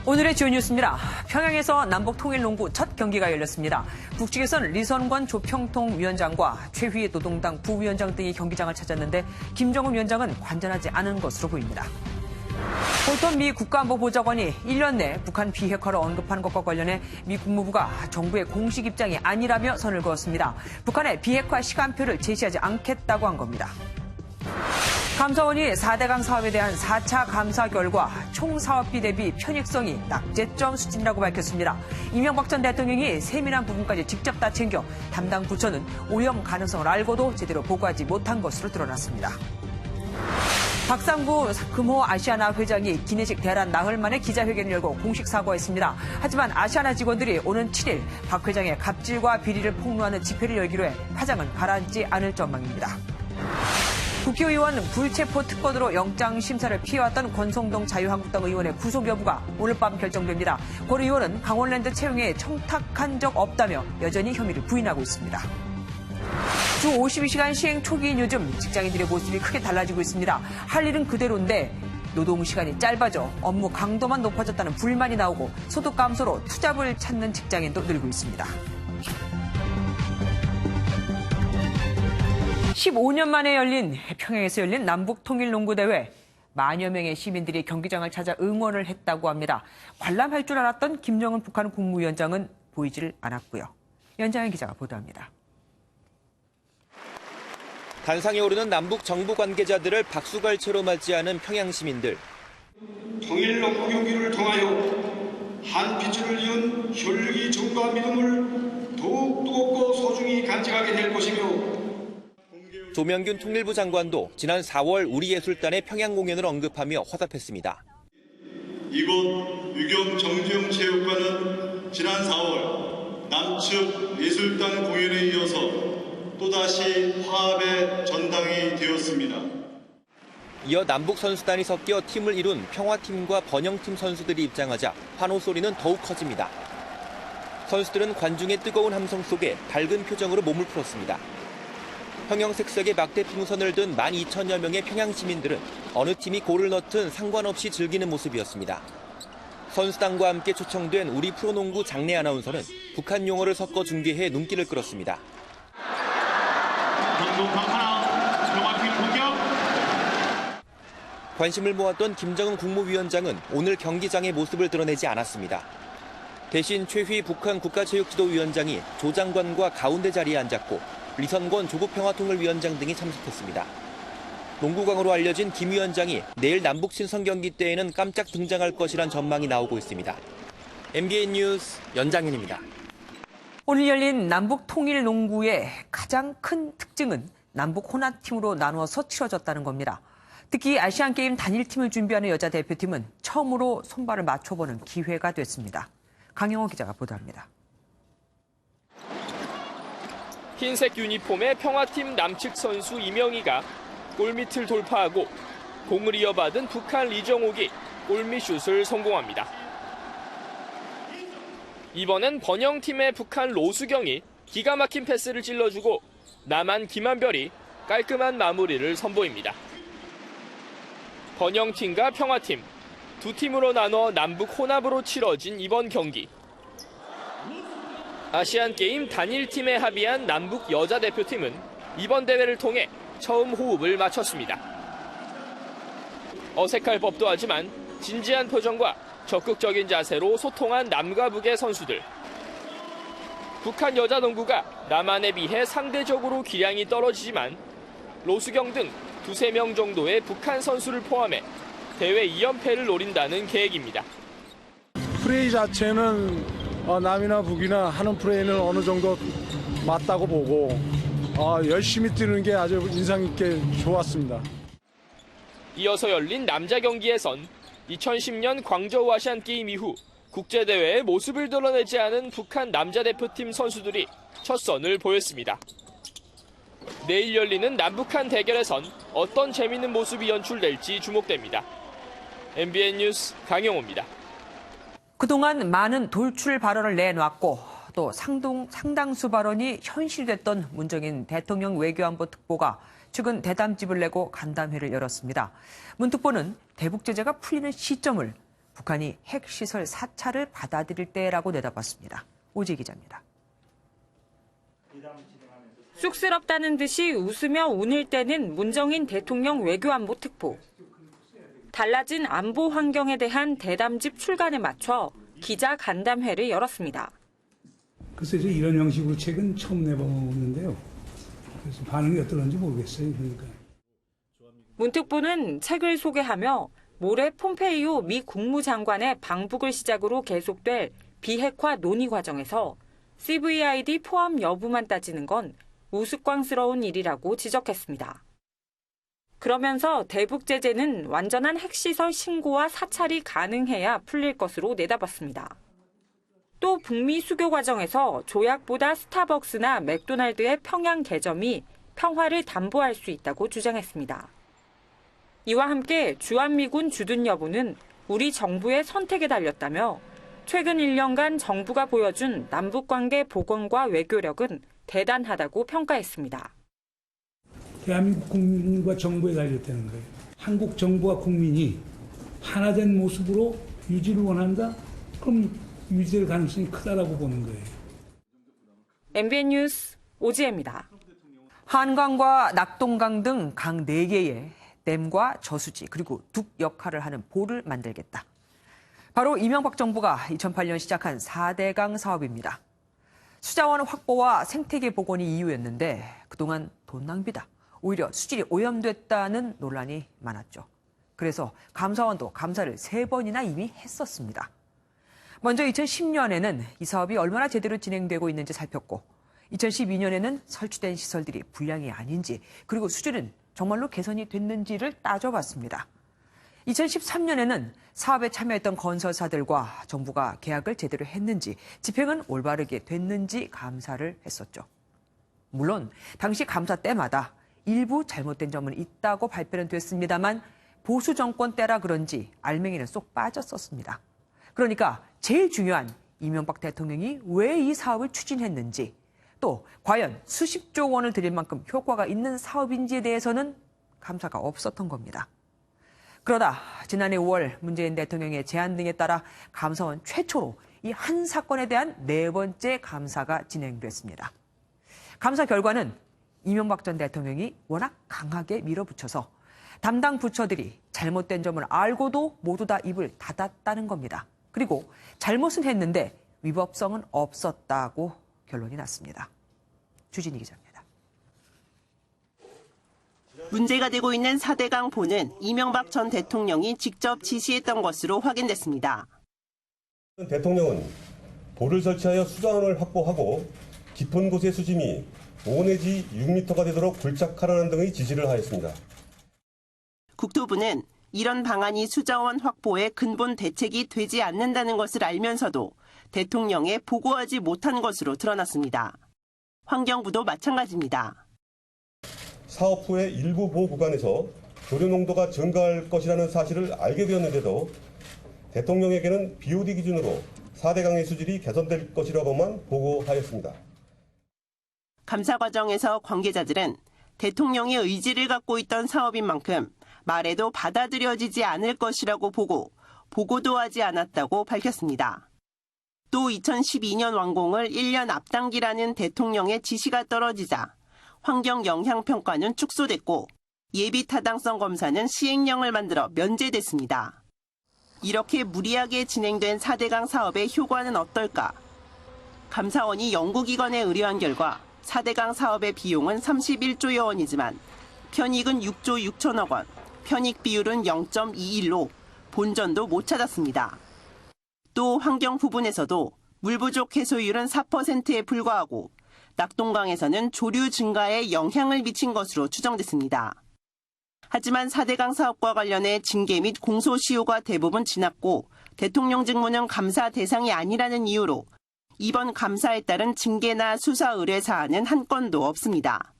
오늘의 주요 뉴스입니다. 평양에서 남북통일농구 첫 경기가 열렸습니다. 북측에선 리선관 조평통 위원장과 최휘 노동당 부위원장 등이 경기장을 찾았는데 김정은 위원장은 관전하지 않은 것으로 보입니다. 볼턴 미 국가안보보좌관이 1년 내 북한 비핵화를 언급한 것과 관련해 미 국무부가 정부의 공식 입장이 아니라며 선을 그었습니다. 북한의 비핵화 시간표를 제시하지 않겠다고 한 겁니다. 감사원이 4대강 사업에 대한 4차 감사 결과 총 사업비 대비 편익성이 낙제점 수준이라고 밝혔습니다. 이명박 전 대통령이 세밀한 부분까지 직접 다 챙겨 담당 부처는 오염 가능성을 알고도 제대로 보고하지 못한 것으로 드러났습니다. 박상구 금호 아시아나 회장이 기내식 대란 나흘 만에 기자회견을 열고 공식 사과했습니다. 하지만 아시아나 직원들이 오는 7일 박 회장의 갑질과 비리를 폭로하는 집회를 열기로 해 파장은 가라앉지 않을 전망입니다. 국회의원 불체포 특권으로 영장 심사를 피해왔던 권성동 자유한국당 의원의 구속 여부가 오늘 밤 결정됩니다. 권 의원은 강원랜드 채용에 청탁한 적 없다며 여전히 혐의를 부인하고 있습니다. 주 52시간 시행 초기인 요즘 직장인들의 모습이 크게 달라지고 있습니다. 할 일은 그대로인데 노동시간이 짧아져 업무 강도만 높아졌다는 불만이 나오고 소득 감소로 투잡을 찾는 직장인도 늘고 있습니다. 15년 만에 평양에서 열린 남북통일농구대회. 만여 명의 시민들이 경기장을 찾아 응원을 했다고 합니다. 관람할 줄 알았던 김정은 북한 국무위원장은 보이질 않았고요. 연장현 기자가 보도합니다. 단상에 오르는 남북 정부 관계자들을 박수갈채로 맞이하는 평양 시민들. 통일농구 경기를 통하여 한 핏줄을 이은 혈육의 정과 믿음을 더욱 뜨겁고 소중히 간직하게 될 것이며 조명균 통일부 장관도 지난 4월 우리 예술단의 평양 공연을 언급하며 화답했습니다. 이곳 유경 정주영 체육관은 지난 4월 남측 예술단 공연에 이어서 또다시 화합의 전당이 되었습니다. 이어 남북 선수단이 섞여 팀을 이룬 평화팀과 번영팀 선수들이 입장하자 환호 소리는 더욱 커집니다. 선수들은 관중의 뜨거운 함성 속에 밝은 표정으로 몸을 풀었습니다. 형형색색의 막대 풍선을 든 12,000여 명의 평양 시민들은 어느 팀이 골을 넣든 상관없이 즐기는 모습이었습니다. 선수단과 함께 초청된 우리 프로농구 장내 아나운서는 북한 용어를 섞어 중계해 눈길을 끌었습니다. 관심을 모았던 김정은 국무위원장은 오늘 경기장의 모습을 드러내지 않았습니다. 대신 최휘 북한 국가체육지도위원장이 조 장관과 가운데 자리에 앉았고 리선권 조국평화통일위원장 등이 참석했습니다. 농구광으로 알려진 김 위원장이 내일 남북 친선 경기 때에는 깜짝 등장할 것이란 전망이 나오고 있습니다. MBN 뉴스 연장현입니다. 오늘 열린 남북통일농구의 가장 큰 특징은 남북 혼합팀으로 나누어서 치러졌다는 겁니다. 특히 아시안게임 단일팀을 준비하는 여자 대표팀은 처음으로 손발을 맞춰보는 기회가 됐습니다. 강영호 기자가 보도합니다. 흰색 유니폼의 평화팀 남측 선수 이명희가 골밑을 돌파하고 공을 이어받은 북한 리정옥이 골밑 슛을 성공합니다. 이번엔 번영팀의 북한 로수경이 기가 막힌 패스를 찔러주고 남한 김한별이 깔끔한 마무리를 선보입니다. 번영팀과 평화팀, 두 팀으로 나눠 남북 혼합으로 치러진 이번 경기. 아시안게임 단일팀에 합의한 남북 여자 대표팀은 이번 대회를 통해 처음 호흡을 맞췄습니다. 어색할 법도 하지만 진지한 표정과 적극적인 자세로 소통한 남과 북의 선수들. 북한 여자 농구가 남한에 비해 상대적으로 기량이 떨어지지만 로수경 등 두세 명 정도의 북한 선수를 포함해 대회 2연패를 노린다는 계획입니다. 플레이 자체는 남이나 북이나 하는 플레이는 어느 정도 맞다고 보고 열심히 뛰는 게 아주 인상 깊게 좋았습니다. 이어서 열린 남자 경기에선 2010년 광저우 아시안게임 이후 국제대회에 모습을 드러내지 않은 북한 남자 대표팀 선수들이 첫 선을 보였습니다. 내일 열리는 남북한 대결에선 어떤 재밌는 모습이 연출될지 주목됩니다. MBN 뉴스 강영호입니다. 그동안 많은 돌출 발언을 내놨고 또 상당수 발언이 현실됐던 문정인 대통령 외교안보 특보가 최근 대담집을 내고 간담회를 열었습니다. 문 특보는 대북 제재가 풀리는 시점을 북한이 핵시설 사찰을 받아들일 때라고 내다봤습니다. 오지 기자입니다. 쑥스럽다는 듯이 웃으며 웃을 때는 문정인 대통령 외교안보 특보. 달라진 안보 환경에 대한 대담집 출간에 맞춰 기자 간담회를 열었습니다. 글쎄요, 이런 형식으로 책은 처음 내보는데요. 그래서 반응이 어떨런지 모르겠어요. 그러니까. 문 특보는 책을 소개하며 모레 폼페이오 미 국무장관의 방북을 시작으로 계속될 비핵화 논의 과정에서 CVID 포함 여부만 따지는 건 우스꽝스러운 일이라고 지적했습니다. 그러면서 대북 제재는 완전한 핵시설 신고와 사찰이 가능해야 풀릴 것으로 내다봤습니다. 또 북미 수교 과정에서 조약보다 스타벅스나 맥도날드의 평양 개점이 평화를 담보할 수 있다고 주장했습니다. 이와 함께 주한미군 주둔 여부는 우리 정부의 선택에 달렸다며 최근 1년간 정부가 보여준 남북관계 복원과 외교력은 대단하다고 평가했습니다. 대한민국 국민과 정부에 달렸다는 거예요. 한국 정부와 국민이 하나된 모습으로 유지를 원한다? 그럼 유지될 가능성이 크다라고 보는 거예요. MBN 뉴스 오지혜입니다. 한강과 낙동강 등 강 4개에 댐과 저수지 그리고 둑 역할을 하는 보를 만들겠다. 바로 이명박 정부가 2008년 시작한 4대강 사업입니다. 수자원 확보와 생태계 복원이 이유였는데 그동안 돈 낭비다. 오히려 수질이 오염됐다는 논란이 많았죠. 그래서 감사원도 감사를 3번이나 이미 했었습니다. 먼저 2010년에는 이 사업이 얼마나 제대로 진행되고 있는지 살폈고 2012년에는 설치된 시설들이 불량이 아닌지 그리고 수질은 정말로 개선이 됐는지를 따져봤습니다. 2013년에는 사업에 참여했던 건설사들과 정부가 계약을 제대로 했는지 집행은 올바르게 됐는지 감사를 했었죠. 물론 당시 감사 때마다 일부 잘못된 점은 있다고 발표는 됐습니다만 보수 정권 때라 그런지 알맹이는 쏙 빠졌었습니다. 그러니까 제일 중요한 이명박 대통령이 왜 이 사업을 추진했는지 또 과연 수십조 원을 들일 만큼 효과가 있는 사업인지에 대해서는 감사가 없었던 겁니다. 그러다 지난해 5월 문재인 대통령의 제안 등에 따라 감사원 최초로 이 한 사건에 대한 4번째 감사가 진행됐습니다. 감사 결과는 이명박 전 대통령이 워낙 강하게 밀어붙여서 담당 부처들이 잘못된 점을 알고도 모두 다 입을 닫았다는 겁니다. 그리고 잘못은 했는데 위법성은 없었다고 결론이 났습니다. 주진희 기자입니다. 문제가 되고 있는 4대강 보는 이명박 전 대통령이 직접 지시했던 것으로 확인됐습니다. 대통령은 보를 설치하여 수자원을 확보하고 깊은 곳의 수심이 5 내지 6m가 되도록 굴착하라는 등의 지시를 하였습니다. 국토부는 이런 방안이 수자원 확보에 근본 대책이 되지 않는다는 것을 알면서도 대통령에 보고하지 못한 것으로 드러났습니다. 환경부도 마찬가지입니다. 사업 후에 일부 보호 구간에서 조류 농도가 증가할 것이라는 사실을 알게 되었는데도 대통령에게는 BOD 기준으로 4대강의 수질이 개선될 것이라고만 보고하였습니다. 감사 과정에서 관계자들은 대통령의 의지를 갖고 있던 사업인 만큼 말해도 받아들여지지 않을 것이라고 보고 보고도 하지 않았다고 밝혔습니다. 또 2012년 완공을 1년 앞당기라는 대통령의 지시가 떨어지자 환경 영향 평가는 축소됐고 예비 타당성 검사는 시행령을 만들어 면제됐습니다. 이렇게 무리하게 진행된 4대강 사업의 효과는 어떨까? 감사원이 연구기관에 의뢰한 결과 4대강 사업의 비용은 31조여 원이지만 편익은 6조 6천억 원, 편익 비율은 0.21로 본전도 못 찾았습니다. 또 환경 부분에서도 물 부족 해소율은 4%에 불과하고 낙동강에서는 조류 증가에 영향을 미친 것으로 추정됐습니다. 하지만 4대강 사업과 관련해 징계 및 공소시효가 대부분 지났고 대통령 직무는 감사 대상이 아니라는 이유로 이번 감사에 따른 징계나 수사 의뢰 사안은 한 건도 없습니다.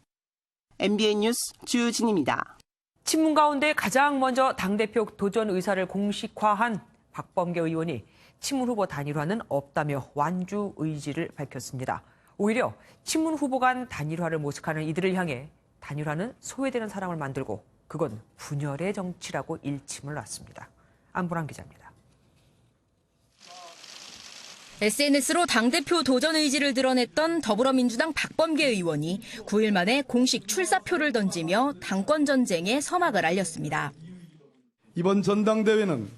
MBN 뉴스 주진입니다. 친문 가운데 가장 먼저 당대표 도전 의사를 공식화한 박범계 의원이 친문 후보 단일화는 없다며 완주 의지를 밝혔습니다. 오히려 친문 후보 간 단일화를 모색하는 이들을 향해 단일화는 소외되는 사람을 만들고 그건 분열의 정치라고 일침을 놨습니다. 안보람 기자입니다. SNS로 당대표 도전 의지를 드러냈던 더불어민주당 박범계 의원이 9일 만에 공식 출사표를 던지며 당권 전쟁의 서막을 알렸습니다. 이번 전당대회는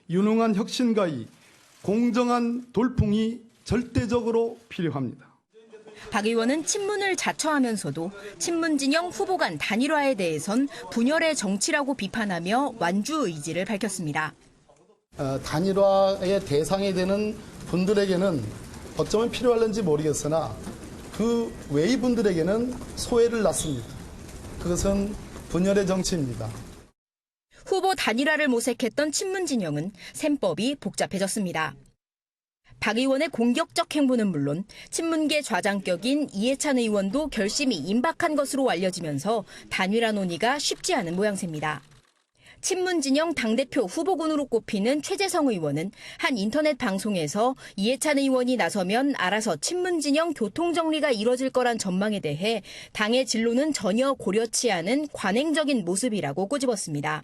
유능한 혁신가의 공정한 돌풍이 절대적으로 필요합니다. 박 의원은 친문을 자처하면서도 친문 진영 후보 간 단일화에 대해선 분열의 정치라고 비판하며 완주 의지를 밝혔습니다. 단일화의 대상이 되는 분들에게는 어쩌면 필요할는지 모르겠으나 그 외의 분들에게는 소외를 낳습니다. 그것은 분열의 정치입니다. 후보 단일화를 모색했던 친문 진영은 셈법이 복잡해졌습니다. 박 의원의 공격적 행보는 물론 친문계 좌장격인 이해찬 의원도 결심이 임박한 것으로 알려지면서 단일화 논의가 쉽지 않은 모양새입니다. 친문 진영 당대표 후보군으로 꼽히는 최재성 의원은 한 인터넷 방송에서 이해찬 의원이 나서면 알아서 친문 진영 교통정리가 이뤄질 거란 전망에 대해 당의 진로는 전혀 고려치 않은 관행적인 모습이라고 꼬집었습니다.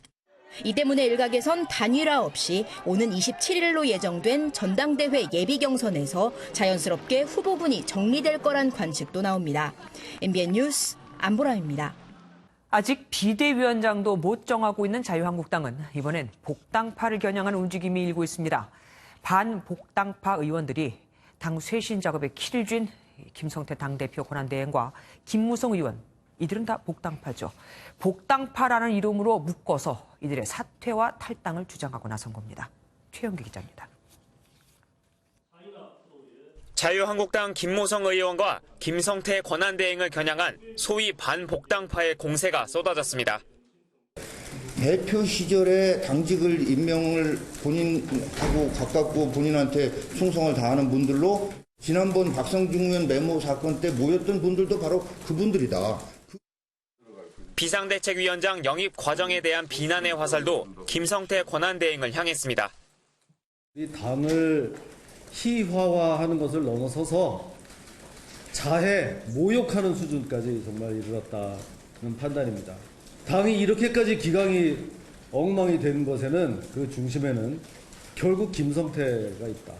이 때문에 일각에선 단일화 없이 오는 27일로 예정된 전당대회 예비 경선에서 자연스럽게 후보군이 정리될 거란 관측도 나옵니다. MBN 뉴스 안보람입니다. 아직 비대위원장도 못 정하고 있는 자유한국당은 이번엔 복당파를 겨냥한 움직임이 일고 있습니다. 반복당파 의원들이 당 쇄신 작업에 키를 쥔 김성태 당대표 권한대행과 김무성 의원, 이들은 다 복당파죠. 복당파라는 이름으로 묶어서 이들의 사퇴와 탈당을 주장하고 나선 겁니다. 최영기 기자입니다. 자유한국당 김무성 의원과 김성태 권한대행을 겨냥한 소위 반복당파의 공세가 쏟아졌습니다. 대표 시절에 당직을 임명을 본인하고 가깝고 본인한테 충성을 다하는 분들로 지난번 박성중 의원 메모 사건 때 모였던 분들도 바로 그분들이다. 비상대책위원장 영입 과정에 대한 비난의 화살도 김성태 권한대행을 향했습니다. 이 당을 희화화하는 것을 넘어서서 자해, 모욕하는 수준까지 정말 이르렀다는 판단입니다. 당이 이렇게까지 기강이 엉망이 된 것에는 그 중심에는 결국 김성태가 있다.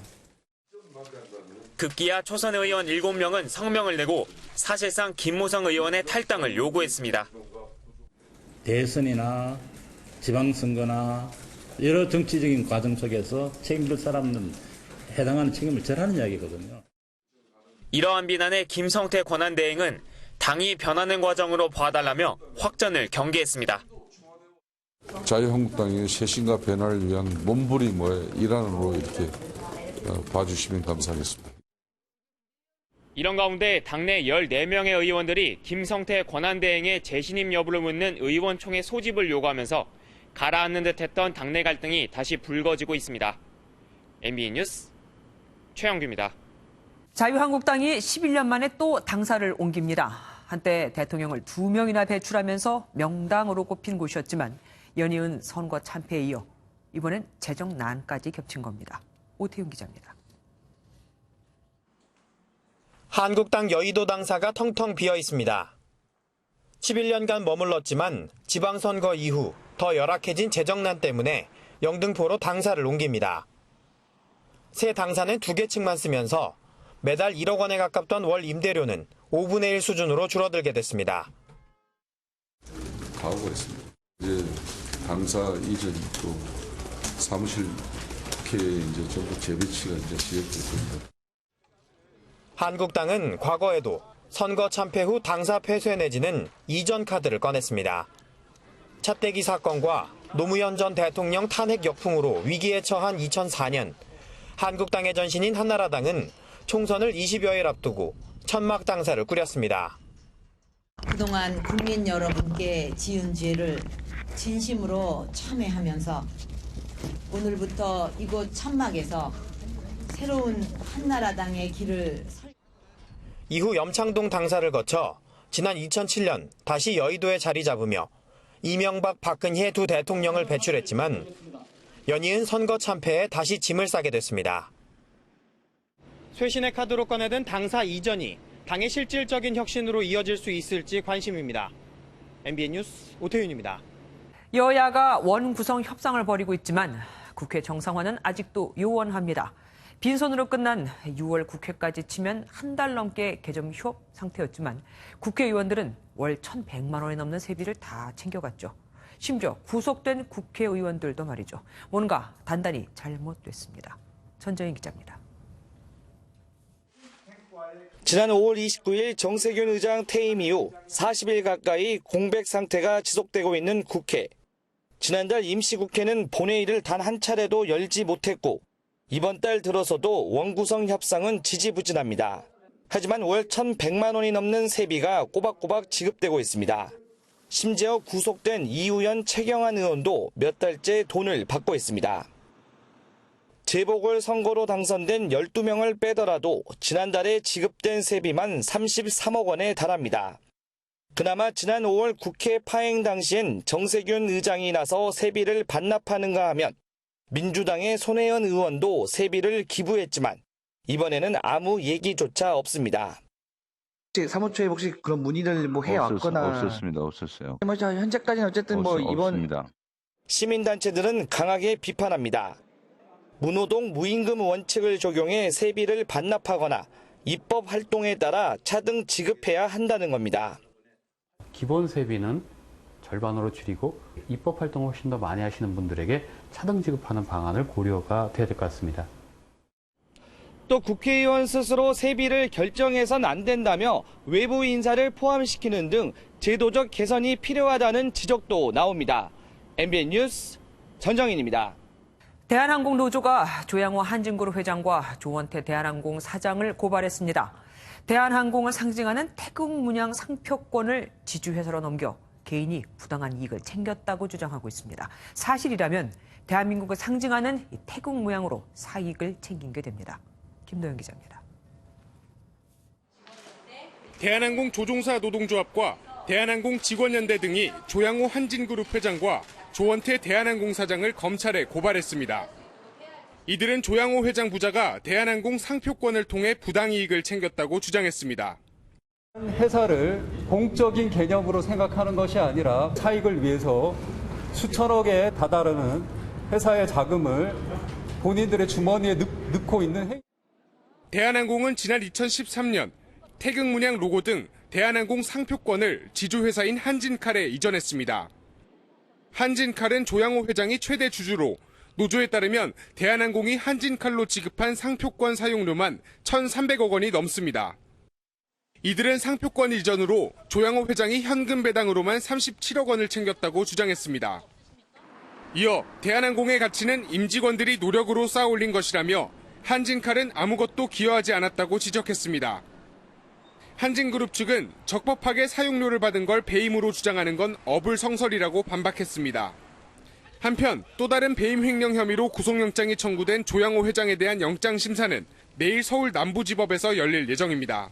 급기야 초선 의원 7명은 성명을 내고 사실상 김무성 의원의 탈당을 요구했습니다. 대선이나 지방선거나 여러 정치적인 과정 속에서 책임질 사람은 해당하는 책임을 절하는 이야기거든요. 이러한 비난에 김성태 권한대행은 당이 변하는 과정으로 봐달라며 확전을 경계했습니다. 자유한국당의 쇄신과 변화를 위한 몸부림의 일환으로 이렇게 봐주시면 감사하겠습니다. 이런 가운데 당내 14명의 의원들이 김성태 권한대행의 재신임 여부를 묻는 의원총회 소집을 요구하면서 가라앉는 듯했던 당내 갈등이 다시 불거지고 있습니다. MBN 뉴스 최영규입니다. 자유한국당이 11년 만에 또 당사를 옮깁니다. 한때 대통령을 2명이나 배출하면서 명당으로 꼽힌 곳이었지만 연이은 선거 참패에 이어 이번엔 재정난까지 겹친 겁니다. 오태윤 기자입니다. 한국당 여의도 당사가 텅텅 비어 있습니다. 11년간 머물렀지만 지방선거 이후 더 열악해진 재정난 때문에 영등포로 당사를 옮깁니다. 새 당사는 2개 층만 쓰면서 매달 1억 원에 가깝던 월 임대료는 5분의 1 수준으로 줄어들게 됐습니다. 가오가 있습니다. 이제 당사 이전 또 사무실 국회에 이제 전부 재배치가 이제 시작됐습니다. 한국당은 과거에도 선거 참패 후 당사 폐쇄 내지는 이전 카드를 꺼냈습니다. 차떼기 사건과 노무현 전 대통령 탄핵 역풍으로 위기에 처한 2004년 한국당의 전신인 한나라당은 총선을 20여일 앞두고 천막 당사를 꾸렸습니다. 그동안 국민 여러분께 지은 죄를 진심으로 참회하면서 오늘부터 이곳 천막에서 새로운 한나라당의 길을 이후 염창동 당사를 거쳐 지난 2007년 다시 여의도에 자리 잡으며 이명박, 박근혜 두 대통령을 배출했지만 연이은 선거 참패에 다시 짐을 싸게 됐습니다. 쇄신의 카드로 꺼내든 당사 이전이 당의 실질적인 혁신으로 이어질 수 있을지 관심입니다. MBN 뉴스 오태윤입니다. 여야가 원구성 협상을 벌이고 있지만 국회 정상화는 아직도 요원합니다. 빈손으로 끝난 6월 국회까지 치면 한 달 넘게 개점 휴업 상태였지만 국회의원들은 월 1,100만 원이 넘는 세비를 다 챙겨갔죠. 심지어 구속된 국회의원들도 말이죠. 뭔가 단단히 잘못됐습니다. 전정인 기자입니다. 지난 5월 29일 정세균 의장 퇴임 이후 40일 가까이 공백 상태가 지속되고 있는 국회. 지난달 임시국회는 본회의를 단 한 차례도 열지 못했고 이번 달 들어서도 원구성 협상은 지지부진합니다. 하지만 월 1,100만 원이 넘는 세비가 꼬박꼬박 지급되고 있습니다. 심지어 구속된 이우현 최경환 의원도 몇 달째 돈을 받고 있습니다. 재보궐선거로 당선된 12명을 빼더라도 지난달에 지급된 세비만 33억 원에 달합니다. 그나마 지난 5월 국회 파행 당시엔 정세균 의장이 나서 세비를 반납하는가 하면 민주당의 손혜원 의원도 세비를 기부했지만 이번에는 아무 얘기조차 없습니다. 사무처에 혹시 그런 문의를 해왔거나 없었어요. 현재까지는 어쨌든 이번 없습니다. 시민단체들은 강하게 비판합니다. 무노동 무임금 원칙을 적용해 세비를 반납하거나 입법 활동에 따라 차등 지급해야 한다는 겁니다. 기본 세비는 절반으로 줄이고 입법 활동을 훨씬 더 많이 하시는 분들에게 차등 지급하는 방안을 고려가 돼야 될 것 같습니다. 또 국회의원 스스로 세비를 결정해선 안 된다며 외부 인사를 포함시키는 등 제도적 개선이 필요하다는 지적도 나옵니다. MBN 뉴스 전정인입니다. 대한항공 노조가 조양호 한진그룹 회장과 조원태 대한항공 사장을 고발했습니다. 대한항공을 상징하는 태극 문양 상표권을 지주회사로 넘겨 개인이 부당한 이익을 챙겼다고 주장하고 있습니다. 사실이라면 대한민국을 상징하는 이 태극 모양으로 사익을 챙긴 게 됩니다. 김도영 기자입니다. 대한항공 조종사 노동조합과 대한항공 직원연대 등이 조양호 한진그룹 회장과 조원태 대한항공 사장을 검찰에 고발했습니다. 이들은 조양호 회장 부자가 대한항공 상표권을 통해 부당이익을 챙겼다고 주장했습니다. 회사를 공적인 개념으로 생각하는 것이 아니라 사익을 위해서 수천억에 다다르는 회사의 자금을 본인들의 주머니에 넣고 있는 행위. 대한항공은 지난 2013년 태극 문양 로고 등 대한항공 상표권을 지주회사인 한진칼에 이전했습니다. 한진칼은 조양호 회장이 최대 주주로 노조에 따르면 대한항공이 한진칼로 지급한 상표권 사용료만 1,300억 원이 넘습니다. 이들은 상표권 이전으로 조양호 회장이 현금 배당으로만 37억 원을 챙겼다고 주장했습니다. 이어 대한항공의 가치는 임직원들이 노력으로 쌓아올린 것이라며 한진칼은 아무것도 기여하지 않았다고 지적했습니다. 한진그룹 측은 적법하게 사용료를 받은 걸 배임으로 주장하는 건 어불성설이라고 반박했습니다. 한편 또 다른 배임 횡령 혐의로 구속영장이 청구된 조양호 회장에 대한 영장심사는 내일 서울 남부지법에서 열릴 예정입니다.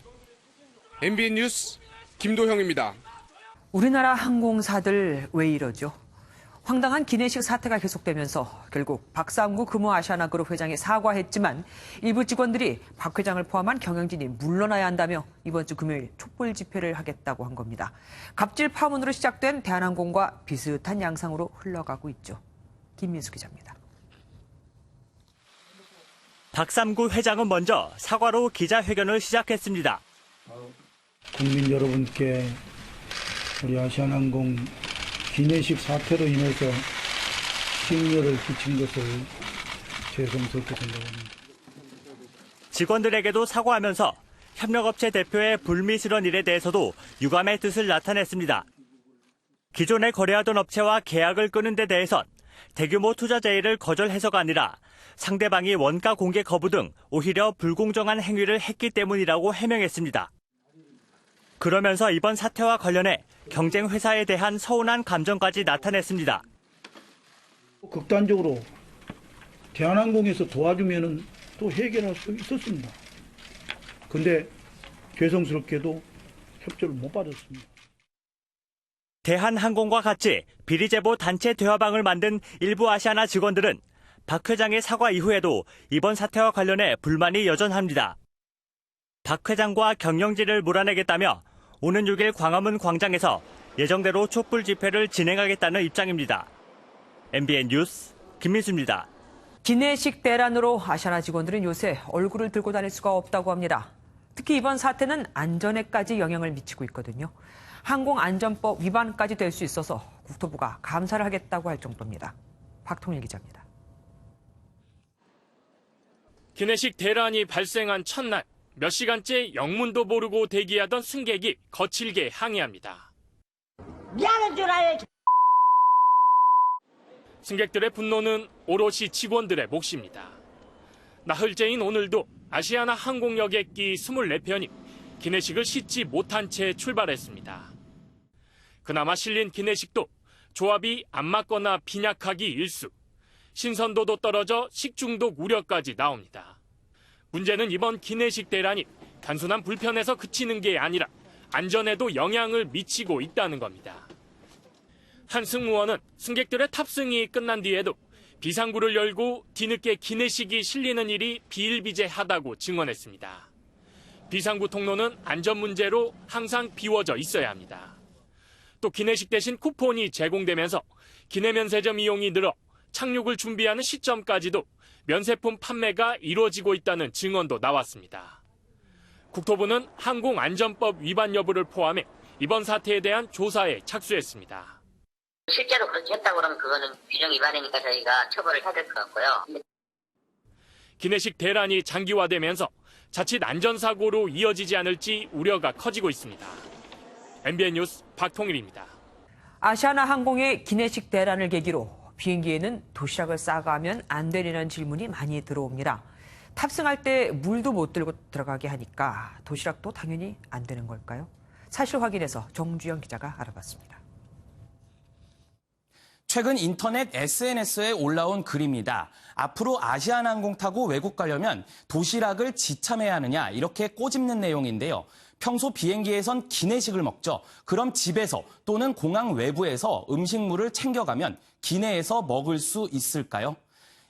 MBN 뉴스 김도형입니다. 우리나라 항공사들 왜 이러죠? 황당한 기내식 사태가 계속되면서 결국 박상구 금호아시아나그룹 회장이 사과했지만 일부 직원들이 박 회장을 포함한 경영진이 물러나야 한다며 이번 주 금요일 촛불 집회를 하겠다고 한 겁니다. 갑질 파문으로 시작된 대한항공과 비슷한 양상으로 흘러가고 있죠. 김민수 기자입니다. 박삼구 회장은 먼저 사과로 기자회견을 시작했습니다. 국민 여러분께 우리 아시아나항공 기내식 사태로 인해서 심려를 끼친 것을 죄송스럽게 생각합니다. 직원들에게도 사과하면서 협력업체 대표의 불미스러운 일에 대해서도 유감의 뜻을 나타냈습니다. 기존에 거래하던 업체와 계약을 끊은 데 대해선 대규모 투자 제의를 거절해서가 아니라 상대방이 원가 공개 거부 등 오히려 불공정한 행위를 했기 때문이라고 해명했습니다. 그러면서 이번 사태와 관련해 경쟁 회사에 대한 서운한 감정까지 나타냈습니다. 극단적으로 대한항공에서 도와주면은 또 해결할 수 있었습니다. 근데 죄송스럽게도 협조를 못 받았습니다. 대한항공과 같이 비리제보 단체 대화방을 만든 일부 아시아나 직원들은 박 회장의 사과 이후에도 이번 사태와 관련해 불만이 여전합니다. 박 회장과 경영진을 몰아내겠다며 오는 6일 광화문 광장에서 예정대로 촛불 집회를 진행하겠다는 입장입니다. MBN 뉴스 김민수입니다. 기내식 대란으로 아시아나 직원들은 요새 얼굴을 들고 다닐 수가 없다고 합니다. 특히 이번 사태는 안전에까지 영향을 미치고 있거든요. 항공안전법 위반까지 될 수 있어서 국토부가 감사를 하겠다고 할 정도입니다. 박통일 기자입니다. 기내식 대란이 발생한 첫날, 몇 시간째 영문도 모르고 대기하던 승객이 거칠게 항의합니다. 미안한 줄 알아요. 승객들의 분노는 오롯이 직원들의 몫입니다. 나흘째인 오늘도 아시아나 항공역에 끼 24편이 기내식을 싣지 못한 채 출발했습니다. 그나마 실린 기내식도 조합이 안 맞거나 빈약하기 일수, 신선도도 떨어져 식중독 우려까지 나옵니다. 문제는 이번 기내식 대란이 단순한 불편에서 그치는 게 아니라 안전에도 영향을 미치고 있다는 겁니다. 한 승무원은 승객들의 탑승이 끝난 뒤에도 비상구를 열고 뒤늦게 기내식이 실리는 일이 비일비재하다고 증언했습니다. 비상구 통로는 안전 문제로 항상 비워져 있어야 합니다. 또 기내식 대신 쿠폰이 제공되면서 기내면세점 이용이 늘어 착륙을 준비하는 시점까지도 면세품 판매가 이루어지고 있다는 증언도 나왔습니다. 국토부는 항공안전법 위반 여부를 포함해 이번 사태에 대한 조사에 착수했습니다. 실제로 그렇게 했다고 그러면 그거는 규정 위반이니까 저희가 처벌을 해야 될 것 같고요. 기내식 대란이 장기화되면서 자칫 안전사고로 이어지지 않을지 우려가 커지고 있습니다. MBN 뉴스 박통일입니다. 아시아나 항공의 기내식 대란을 계기로 비행기에는 도시락을 싸가면 안 되냐는 질문이 많이 들어옵니다. 탑승할 때 물도 못 들고 들어가게 하니까 도시락도 당연히 안 되는 걸까요? 사실 확인해서 정주영 기자가 알아봤습니다. 최근 인터넷 SNS에 올라온 글입니다. 앞으로 아시아나항공 타고 외국 가려면 도시락을 지참해야 하느냐 이렇게 꼬집는 내용인데요. 평소 비행기에선 기내식을 먹죠. 그럼 집에서 또는 공항 외부에서 음식물을 챙겨가면 기내에서 먹을 수 있을까요?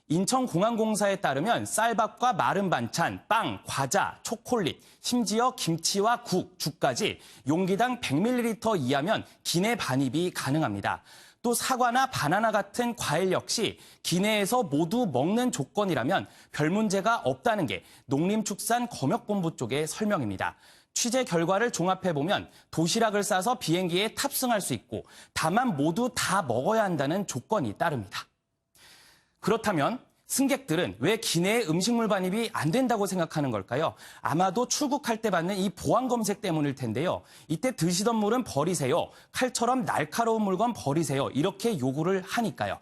인천공항공사에 따르면 쌀밥과 마른 반찬, 빵, 과자, 초콜릿, 심지어 김치와 국, 죽까지 용기당 100ml 이하면 기내 반입이 가능합니다. 또 사과나 바나나 같은 과일 역시 기내에서 모두 먹는 조건이라면 별 문제가 없다는 게 농림축산검역본부 쪽의 설명입니다. 취재 결과를 종합해보면 도시락을 싸서 비행기에 탑승할 수 있고 다만 모두 다 먹어야 한다는 조건이 따릅니다. 그렇다면 승객들은 왜 기내에 음식물 반입이 안 된다고 생각하는 걸까요? 아마도 출국할 때 받는 이 보안 검색 때문일 텐데요. 이때 드시던 물은 버리세요. 칼처럼 날카로운 물건 버리세요. 이렇게 요구를 하니까요.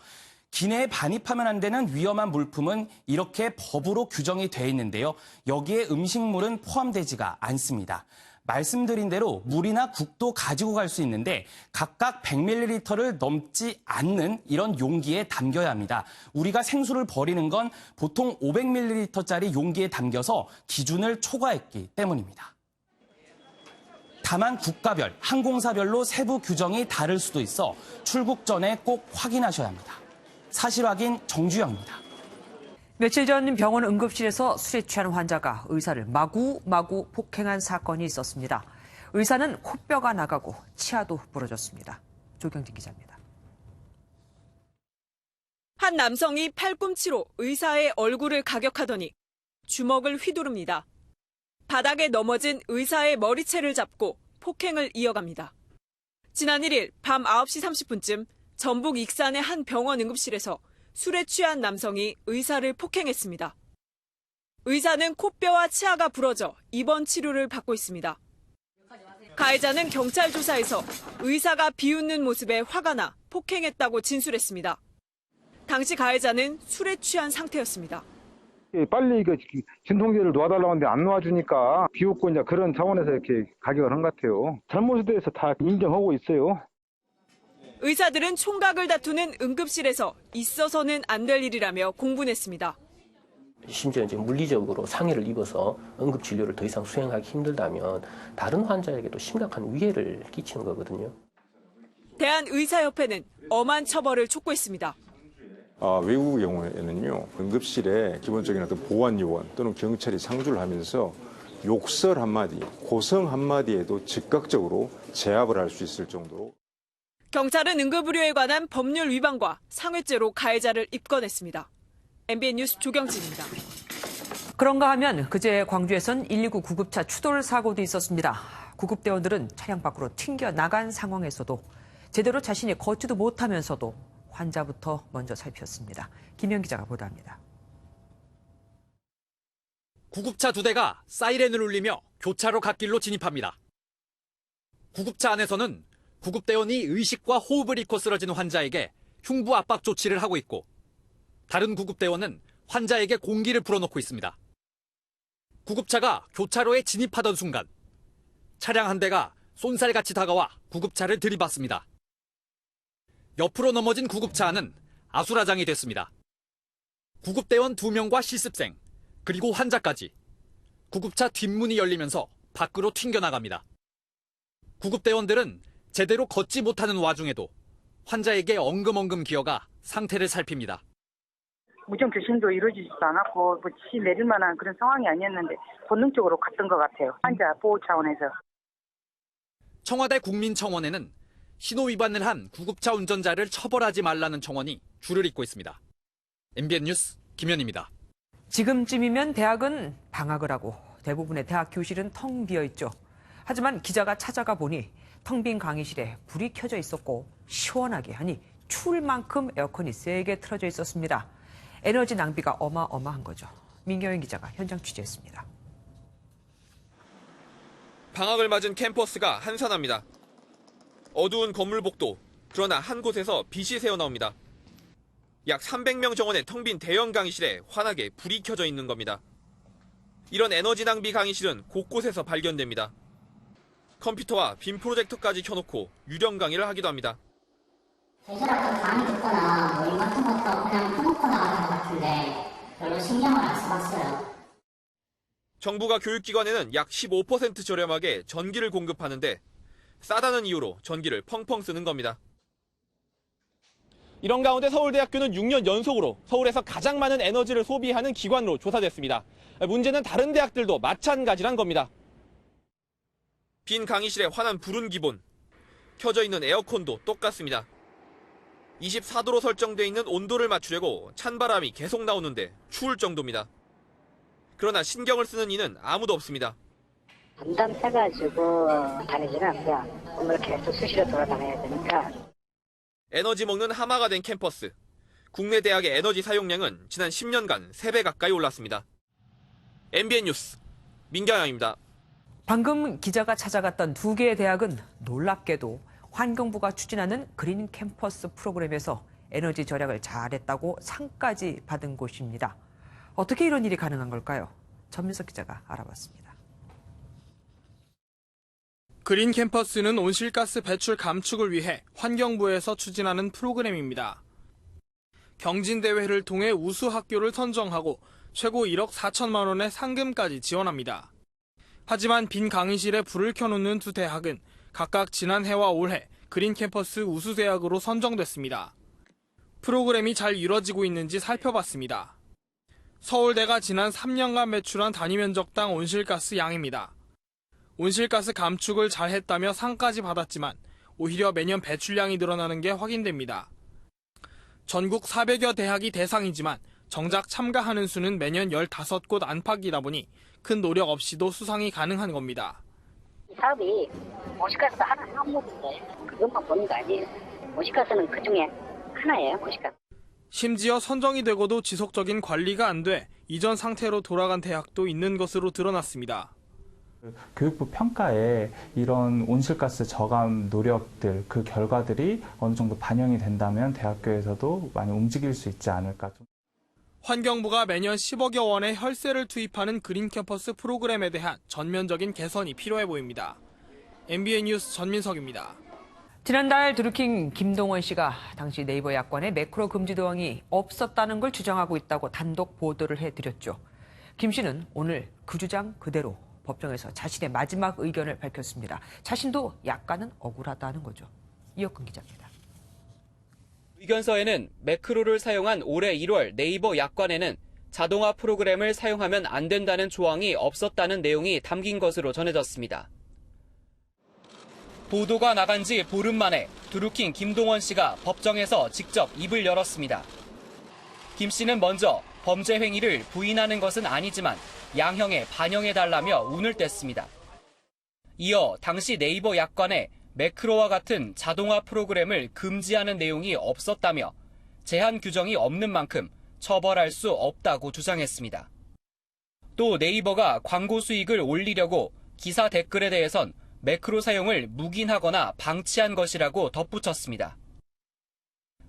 기내에 반입하면 안 되는 위험한 물품은 이렇게 법으로 규정이 돼 있는데요. 여기에 음식물은 포함되지가 않습니다. 말씀드린 대로 물이나 국도 가지고 갈 수 있는데 각각 100ml를 넘지 않는 이런 용기에 담겨야 합니다. 우리가 생수를 버리는 건 보통 500ml짜리 용기에 담겨서 기준을 초과했기 때문입니다. 다만 국가별, 항공사별로 세부 규정이 다를 수도 있어 출국 전에 꼭 확인하셔야 합니다. 사실 확인 정주영입니다. 며칠 전 병원 응급실에서 술에 취한 환자가 의사를 마구마구 폭행한 사건이 있었습니다. 의사는 코뼈가 나가고 치아도 부러졌습니다. 조경진 기자입니다. 한 남성이 팔꿈치로 의사의 얼굴을 가격하더니 주먹을 휘두릅니다. 바닥에 넘어진 의사의 머리채를 잡고 폭행을 이어갑니다. 지난 1일 밤 9시 30분쯤 전북 익산의 한 병원 응급실에서 술에 취한 남성이 의사를 폭행했습니다. 의사는 코뼈와 치아가 부러져 입원 치료를 받고 있습니다. 가해자는 경찰 조사에서 의사가 비웃는 모습에 화가 나 폭행했다고 진술했습니다. 당시 가해자는 술에 취한 상태였습니다. 빨리 진통제를 놓아달라고 하는데 안 놓아주니까 비웃고 이제 그런 차원에서 이렇게 가격을 한 것 같아요. 잘못에 대해서 다 인정하고 있어요. 의사들은 총각을 다투는 응급실에서 있어서는 안 될 일이라며 공분했습니다. 심지어 이제 물리적으로 상해를 입어서 응급진료를 더 이상 수행하기 힘들다면 다른 환자에게도 심각한 위해를 끼치는 거거든요. 대한의사협회는 엄한 처벌을 촉구했습니다. 외국의 경우에는요, 응급실에 기본적인 어떤 보안 요원 또는 경찰이 상주를 하면서 욕설 한마디, 고성 한마디에도 즉각적으로 제압을 할 수 있을 정도로. 경찰은 응급의료에 관한 법률 위반과 상해죄로 가해자를 입건했습니다. MBN 뉴스 조경진입니다. 그런가 하면 그제 광주에선 119 구급차 추돌 사고도 있었습니다. 구급대원들은 차량 밖으로 튕겨 나간 상황에서도 제대로 자신이 걷지도 못하면서도 환자부터 먼저 살폈습니다. 김현 기자가 보도합니다. 구급차 2대가 사이렌을 울리며 교차로 갓길로 진입합니다. 구급차 안에서는 구급대원이 의식과 호흡을 잃고 쓰러진 환자에게 흉부 압박 조치를 하고 있고 다른 구급대원은 환자에게 공기를 불어넣고 있습니다. 구급차가 교차로에 진입하던 순간 차량 한 대가 쏜살같이 다가와 구급차를 들이받습니다. 옆으로 넘어진 구급차 안은 아수라장이 됐습니다. 구급대원 2명과 실습생, 그리고 환자까지 구급차 뒷문이 열리면서 밖으로 튕겨나갑니다. 구급대원들은 제대로 걷지 못하는 와중에도 환자에게 엉금엉금 기어가 상태를 살핍니다. 무전 교신도 이루어지지도 않았고 치 내릴 만한 그런 상황이 아니었는데 본능적으로 갔던 것 같아요. 환자 보호 차원에서. 청와대 국민청원에는 신호 위반을 한 구급차 운전자를 처벌하지 말라는 청원이 줄을 잇고 있습니다. MBN 뉴스 김현입니다. 지금쯤이면 대학은 방학을 하고 대부분의 대학 교실은 텅 비어 있죠. 하지만 기자가 찾아가 보니 텅 빈 강의실에 불이 켜져 있었고 시원하게, 아니 추울 만큼 에어컨이 세게 틀어져 있었습니다. 에너지 낭비가 어마어마한 거죠. 민경현 기자가 현장 취재했습니다. 방학을 맞은 캠퍼스가 한산합니다. 어두운 건물 복도, 그러나 한 곳에서 빛이 새어나옵니다. 약 300명 정원의 텅 빈 대형 강의실에 환하게 불이 켜져 있는 겁니다. 이런 에너지 낭비 강의실은 곳곳에서 발견됩니다. 컴퓨터와 빔 프로젝터까지 켜놓고 유령 강의를 하기도 합니다. 예전 같은 강의 듣거나 모임 같은 것도 그냥 켜놓고 나가는 것 같은데 별로 신경을 안 써봤어요. 정부가 교육기관에는 약 15% 저렴하게 전기를 공급하는데 싸다는 이유로 전기를 펑펑 쓰는 겁니다. 이런 가운데 서울대학교는 6년 연속으로 서울에서 가장 많은 에너지를 소비하는 기관으로 조사됐습니다. 문제는 다른 대학들도 마찬가지란 겁니다. 빈 강의실에 환한 불은 기본, 켜져 있는 에어컨도 똑같습니다. 24도로 설정돼 있는 온도를 맞추려고 찬바람이 계속 나오는데 추울 정도입니다. 그러나 신경을 쓰는 이는 아무도 없습니다. 담담해가지고 다니지는 않고요. 건물 계속 수시로 돌아다녀야 되니까. 에너지 먹는 하마가 된 캠퍼스. 국내 대학의 에너지 사용량은 지난 10년간 3배 가까이 올랐습니다. MBN 뉴스 민경영입니다. 방금 기자가 찾아갔던 2개의 대학은 놀랍게도 환경부가 추진하는 그린 캠퍼스 프로그램에서 에너지 절약을 잘했다고 상까지 받은 곳입니다. 어떻게 이런 일이 가능한 걸까요? 전민석 기자가 알아봤습니다. 그린 캠퍼스는 온실가스 배출 감축을 위해 환경부에서 추진하는 프로그램입니다. 경진대회를 통해 우수 학교를 선정하고 최고 1억 4천만 원의 상금까지 지원합니다. 하지만 빈 강의실에 불을 켜놓는 2 대학은 각각 지난해와 올해 그린 캠퍼스 우수 대학으로 선정됐습니다. 프로그램이 잘 이뤄지고 있는지 살펴봤습니다. 서울대가 지난 3년간 매출한 단위 면적당 온실가스 양입니다. 온실가스 감축을 잘했다며 상까지 받았지만 오히려 매년 배출량이 늘어나는 게 확인됩니다. 전국 400여 대학이 대상이지만 정작 참가하는 수는 매년 15곳 안팎이다 보니 큰 노력 없이도 수상이 가능한 겁니다. 이 사업이 온실가스도 하나 항목인데 그것만 보는 거 아니에요. 온실가스는 그중에 하나예요. 온실가스. 심지어 선정이 되고도 지속적인 관리가 안 돼 이전 상태로 돌아간 대학도 있는 것으로 드러났습니다. 교육부 평가에 이런 온실가스 저감 노력들, 그 결과들이 어느 정도 반영이 된다면 대학교에서도 많이 움직일 수 있지 않을까. 환경부가 매년 10억여 원의 혈세를 투입하는 그린 캠퍼스 프로그램에 대한 전면적인 개선이 필요해 보입니다. MBN 뉴스 전민석입니다. 지난달 드루킹 김동원 씨가 당시 네이버 야권에 매크로 금지 조항이 없었다는 걸 주장하고 있다고 단독 보도를 해드렸죠. 김 씨는 오늘 그 주장 그대로 법정에서 자신의 마지막 의견을 밝혔습니다. 자신도 약간은 억울하다는 거죠. 이혁근 기자입니다. 의견서에는 매크로를 사용한 올해 1월 네이버 약관에는 자동화 프로그램을 사용하면 안 된다는 조항이 없었다는 내용이 담긴 것으로 전해졌습니다. 보도가 나간 지 보름 만에 드루킹 김동원 씨가 법정에서 직접 입을 열었습니다. 김 씨는 먼저 범죄 행위를 부인하는 것은 아니지만 양형에 반영해달라며 운을 뗐습니다. 이어 당시 네이버 약관에 매크로와 같은 자동화 프로그램을 금지하는 내용이 없었다며 제한 규정이 없는 만큼 처벌할 수 없다고 주장했습니다. 또 네이버가 광고 수익을 올리려고 기사 댓글에 대해선 매크로 사용을 묵인하거나 방치한 것이라고 덧붙였습니다.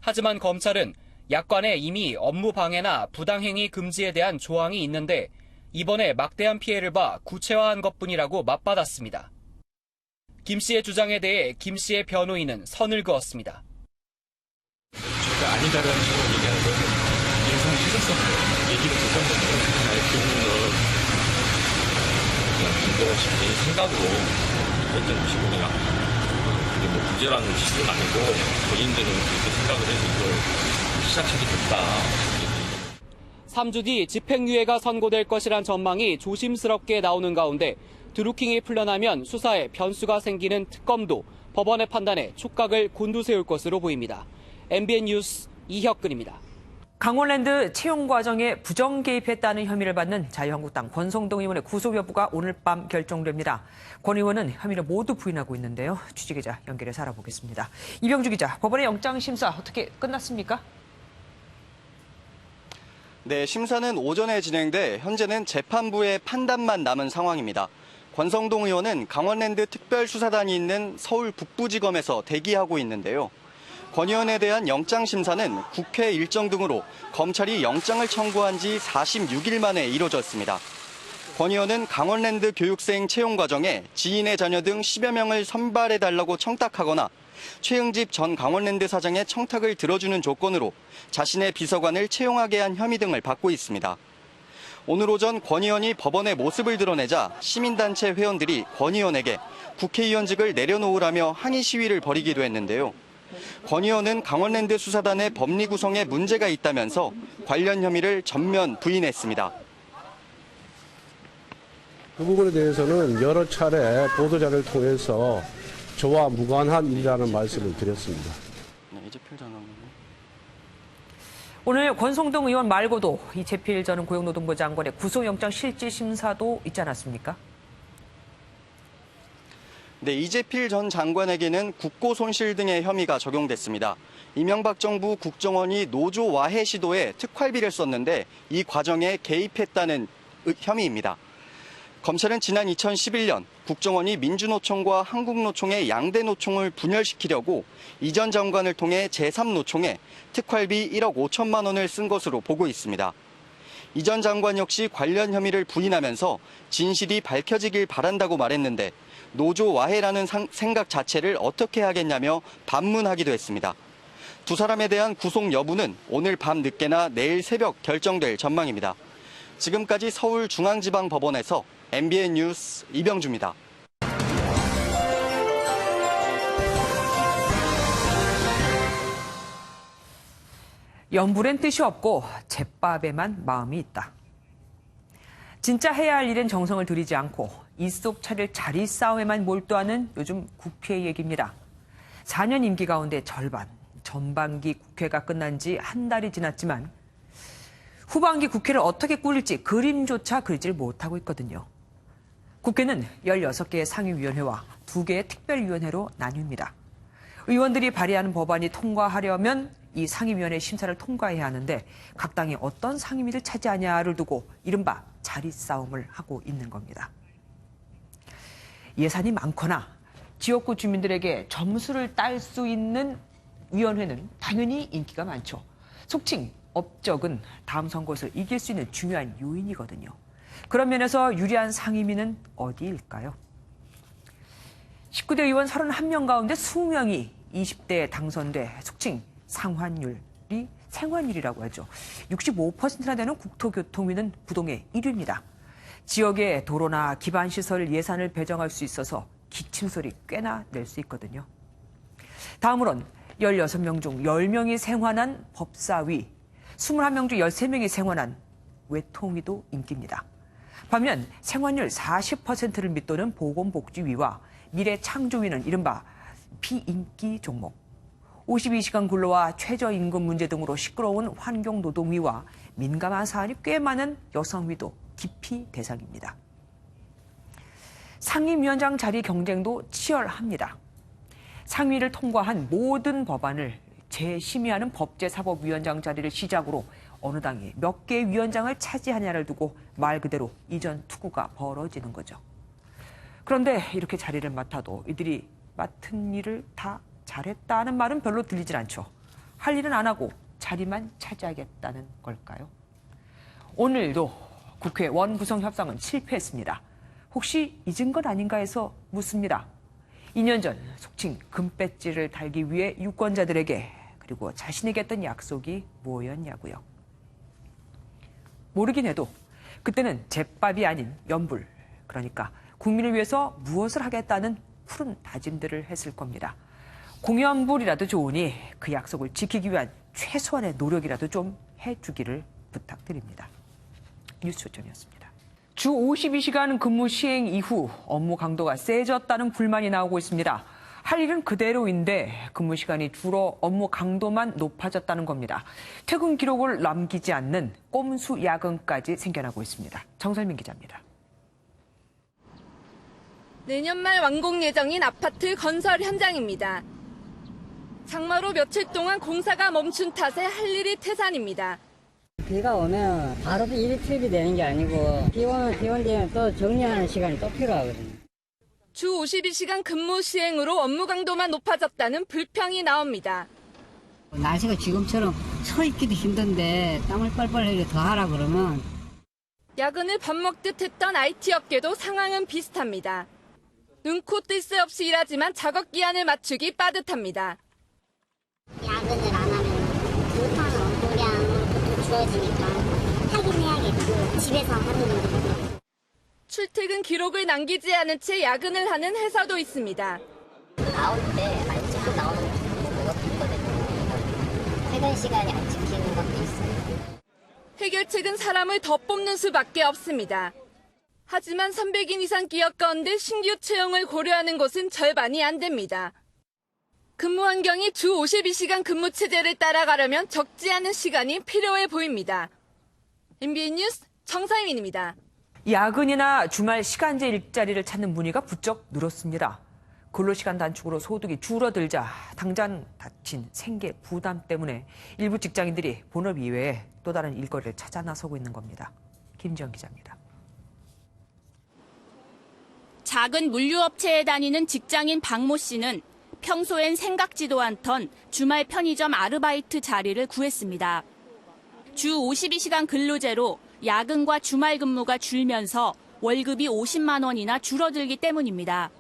하지만 검찰은 약관에 이미 업무 방해나 부당행위 금지에 대한 조항이 있는데 이번에 막대한 피해를 봐 구체화한 것뿐이라고 맞받았습니다. 김 씨의 주장에 대해 김 씨의 변호인은 선을 그었습니다. 저희가 아니다라는 식으로 얘기하는 건 예상이 해줬었고 얘기를 듣던 건데 나의 경우는 그냥 김대원 씨의 생각으로 했던 것이고 내가 그게 뭐 문제라는 식은 아니고 본인들은 그렇게 생각을 해서 이걸 시작하게 됐다. 3주 뒤 집행유예가 선고될 것이란 전망이 조심스럽게 나오는 가운데 드루킹이 풀려나면 수사에 변수가 생기는 특검도 법원의 판단에 촉각을 곤두세울 것으로 보입니다. MBN 뉴스 이혁근입니다. 강원랜드 채용 과정에 부정 개입했다는 혐의를 받는 자유한국당 권성동 의원의 구속 여부가 오늘 밤 결정됩니다. 권 의원은 혐의를 모두 부인하고 있는데요. 취재기자 연결해서 알아보겠습니다. 이병주 기자, 법원의 영장심사 어떻게 끝났습니까? 네, 심사는 오전에 진행돼 현재는 재판부의 판단만 남은 상황입니다. 권성동 의원은 강원랜드 특별수사단이 있는 서울 북부지검에서 대기하고 있는데요. 권 의원에 대한 영장심사는 국회 일정 등으로 검찰이 영장을 청구한 지 46일 만에 이뤄졌습니다. 권 의원은 강원랜드 교육생 채용 과정에 지인의 자녀 등 10여 명을 선발해달라고 청탁하거나 최응집 전 강원랜드 사장의 청탁을 들어주는 조건으로 자신의 비서관을 채용하게 한 혐의 등을 받고 있습니다. 오늘 오전 권 의원이 법원의 모습을 드러내자 시민단체 회원들이 권 의원에게 국회의원직을 내려놓으라며 항의 시위를 벌이기도 했는데요. 권 의원은 강원랜드 수사단의 법리 구성에 문제가 있다면서 관련 혐의를 전면 부인했습니다. 그 부분에 대해서는 여러 차례 보도자를 통해서 저와 무관한 일이라는 말씀을 드렸습니다. 오늘 권성동 의원 말고도 이재필 전 고용노동부 장관의 구속영장 실질심사도 있지 않았습니까? 네, 이재필 전 장관에게는 국고손실 등의 혐의가 적용됐습니다. 이명박 정부 국정원이 노조 와해 시도에 특활비를 썼는데 이 과정에 개입했다는 혐의입니다. 검찰은 지난 2011년 국정원이 민주노총과 한국노총의 양대 노총을 분열시키려고 이 전 장관을 통해 제3노총에 특활비 1억 5천만 원을 쓴 것으로 보고 있습니다. 이 전 장관 역시 관련 혐의를 부인하면서 진실이 밝혀지길 바란다고 말했는데 노조 와해라는 생각 자체를 어떻게 하겠냐며 반문하기도 했습니다. 두 사람에 대한 구속 여부는 오늘 밤 늦게나 내일 새벽 결정될 전망입니다. 지금까지 서울중앙지방법원에서 MBN 뉴스 이병주입니다. 염불엔 뜻이 없고 잿밥에만 마음이 있다. 진짜 해야 할 일엔 정성을 들이지 않고 입속 차릴 자리 싸움에만 몰두하는 요즘 국회 얘기입니다. 4년 임기 가운데 절반, 전반기 국회가 끝난 지 한 달이 지났지만 후반기 국회를 어떻게 꾸릴지 그림조차 그리질 못하고 있거든요. 국회는 16개의 상임위원회와 2개의 특별위원회로 나뉩니다. 의원들이 발의하는 법안이 통과하려면 이 상임위원회 심사를 통과해야 하는데 각 당이 어떤 상임위를 차지하냐를 두고 이른바 자리 싸움을 하고 있는 겁니다. 예산이 많거나 지역구 주민들에게 점수를 딸 수 있는 위원회는 당연히 인기가 많죠. 속칭 업적은 다음 선거에서 이길 수 있는 중요한 요인이거든요. 그런 면에서 유리한 상임위는 어디일까요? 19대 의원 31명 가운데 20명이 20대에 당선돼 속칭 상환율이 생환율이라고 하죠. 65%나 되는 국토교통위는 부동의 1위입니다. 지역의 도로나 기반시설 예산을 배정할 수 있어서 기침소리 꽤나 낼 수 있거든요. 다음으론 16명 중 10명이 생환한 법사위, 21명 중 13명이 생환한 외통위도 인기입니다. 반면 생환율 40%를 밑도는 보건복지위와 미래창조위는 이른바 비인기 종목, 52시간 근로와 최저임금 문제 등으로 시끄러운 환경노동위와 민감한 사안이 꽤 많은 여성위도 기피 대상입니다. 상임위원장 자리 경쟁도 치열합니다. 상위를 통과한 모든 법안을 재심의하는 법제사법위원장 자리를 시작으로 어느 당이 몇 개의 위원장을 차지하냐를 두고 말 그대로 이전 투구가 벌어지는 거죠. 그런데 이렇게 자리를 맡아도 이들이 맡은 일을 다 잘했다는 말은 별로 들리질 않죠. 할 일은 안 하고 자리만 차지하겠다는 걸까요? 오늘도 국회 원구성 협상은 실패했습니다. 혹시 잊은 건 아닌가 해서 묻습니다. 2년 전 속칭 금배지를 달기 위해 유권자들에게 그리고 자신에게 했던 약속이 뭐였냐고요. 모르긴 해도 그때는 제밥이 아닌 연불, 그러니까 국민을 위해서 무엇을 하겠다는 푸른 다짐들을 했을 겁니다. 공연불이라도 좋으니 그 약속을 지키기 위한 최소한의 노력이라도 좀 해주기를 부탁드립니다. 뉴스초점이었습니다. 주 52시간 근무 시행 이후 업무 강도가 세졌다는 불만이 나오고 있습니다. 할 일은 그대로인데 근무 시간이 줄어 업무 강도만 높아졌다는 겁니다. 퇴근 기록을 남기지 않는 꼼수 야근까지 생겨나고 있습니다. 정설민 기자입니다. 내년 말 완공 예정인 아파트 건설 현장입니다. 장마로 며칠 동안 공사가 멈춘 탓에 할 일이 태산입니다. 비가 오면 바로 일이 투입이 되는 게 아니고 비 오면 또 정리하는 시간이 또 필요하거든요. 주 52시간 근무 시행으로 업무 강도만 높아졌다는 불평이 나옵니다. 날씨가 지금처럼 서 있기도 힘든데 땀을 뻘뻘 흘려 더 하라 그러면 야근을 밥 먹듯 했던 IT 업계도 상황은 비슷합니다. 눈코 뜰 새 없이 일하지만 작업 기한을 맞추기 빠듯합니다. 야근을 안 하면 못하는 업무량도 줄어지니까 하긴 해야겠고 집에서 하는 일도 출퇴근 기록을 남기지 않은 채 야근을 하는 회사도 있습니다. 나올 때 많이 찍고 나오는 것도 있거든요. 퇴근 시간이 안 지키는 것도 있어요. 해결책은 사람을 더 뽑는 수밖에 없습니다. 하지만 300인 이상 기업 가운데 신규 채용을 고려하는 곳은 절반이 안 됩니다. 근무 환경이 주 52시간 근무 체제를 따라가려면 적지 않은 시간이 필요해 보입니다. MBN 뉴스 정사임입니다. 야근이나 주말 시간제 일자리를 찾는 문의가 부쩍 늘었습니다. 근로시간 단축으로 소득이 줄어들자 당장 닥친 생계 부담 때문에 일부 직장인들이 본업 이외에 또 다른 일거리를 찾아 나서고 있는 겁니다. 김지영 기자입니다. 작은 물류업체에 다니는 직장인 박모 씨는 평소엔 생각지도 않던 주말 편의점 아르바이트 자리를 구했습니다. 주 52시간 근로제로 야근과 주말 근무가 줄면서 월급이 50만 원이나 줄어들기 때문입니다.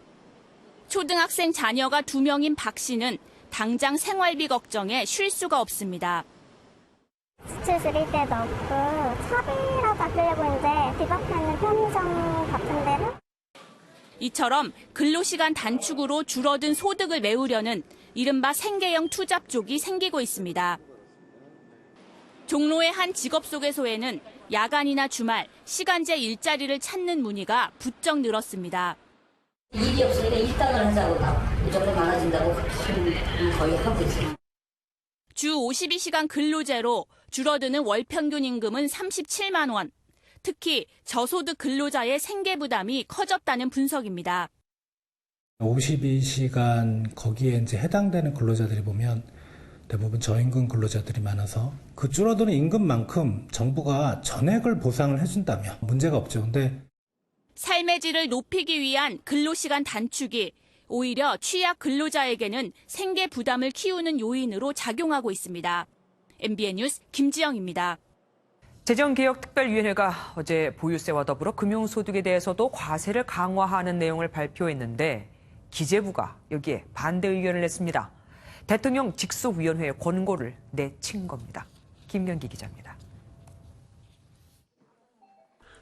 초등학생 자녀가 2명인 박 씨는 당장 생활비 걱정에 쉴 수가 없습니다. 지출 줄일 데도 없고 차비라도 아끼려고 했는데 집 앞에 있는 편의점 같은 데는 이처럼 근로시간 단축으로 줄어든 소득을 메우려는 이른바 생계형 투잡 쪽이 생기고 있습니다. 종로의 한 직업소개소에는 야간이나 주말, 시간제 일자리를 찾는 문의가 부쩍 늘었습니다. 일이 없으니까 일당을 하자고 무조건 많아진다고 거의 하고 있어요. 주 52시간 근로제로 줄어드는 월 평균 임금은 37만 원. 특히 저소득 근로자의 생계 부담이 커졌다는 분석입니다. 52시간 거기에 이제 해당되는 근로자들이 보면 대부분 저임금 근로자들이 많아서 그 줄어드는 임금만큼 정부가 전액을 보상을 해준다면 문제가 없죠. 근데 삶의 질을 높이기 위한 근로시간 단축이 오히려 취약 근로자에게는 생계 부담을 키우는 요인으로 작용하고 있습니다. MBN 뉴스 김지영입니다. 재정개혁특별위원회가 어제 보유세와 더불어 금융소득에 대해서도 과세를 강화하는 내용을 발표했는데 기재부가 여기에 반대 의견을 냈습니다. 대통령 직속위원회의 권고를 내친 겁니다. 김경기 기자입니다.